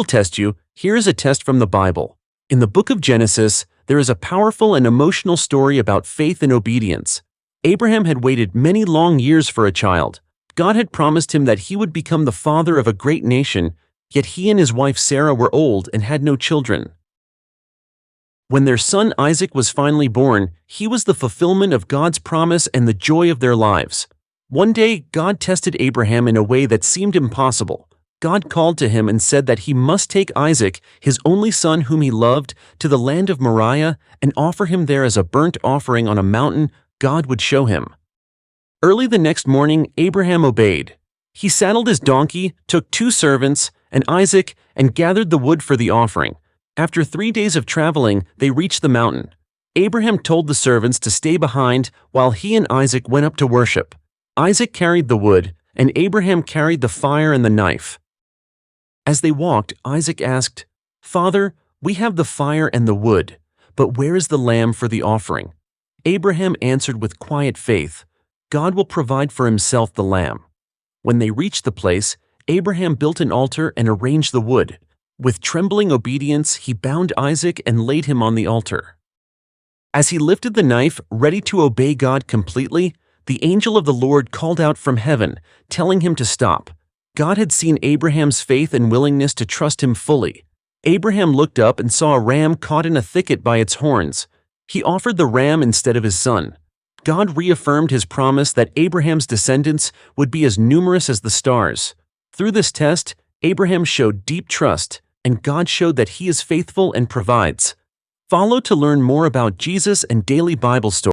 will test you. Here is a test from the Bible. In the book of Genesis, there is a powerful and emotional story about faith and obedience. Abraham had waited many long years for a child. God had promised him that he would become the father of a great nation, yet he and his wife Sarah were old and had no children. When their son Isaac was finally born, he was the fulfillment of God's promise and the joy of their lives. One day, God tested Abraham in a way that seemed impossible. God called to him and said that he must take Isaac, his only son whom he loved, to the land of Moriah and offer him there as a burnt offering on a mountain God would show him. Early the next morning, Abraham obeyed. He saddled his donkey, took 2 servants, and Isaac, and gathered the wood for the offering. After 3 days of traveling, they reached the mountain. Abraham told the servants to stay behind while he and Isaac went up to worship. Isaac carried the wood, and Abraham carried the fire and the knife. As they walked, Isaac asked, "Father, we have the fire and the wood, but where is the lamb for the offering?" Abraham answered with quiet faith, "God will provide for himself the lamb." When they reached the place, Abraham built an altar and arranged the wood. With trembling obedience, he bound Isaac and laid him on the altar. As he lifted the knife, ready to obey God completely, the angel of the Lord called out from heaven, telling him to stop. God had seen Abraham's faith and willingness to trust him fully. Abraham looked up and saw a ram caught in a thicket by its horns. He offered the ram instead of his son. God reaffirmed his promise that Abraham's descendants would be as numerous as the stars. Through this test, Abraham showed deep trust, and God showed that he is faithful and provides. Follow to learn more about Jesus and daily Bible stories.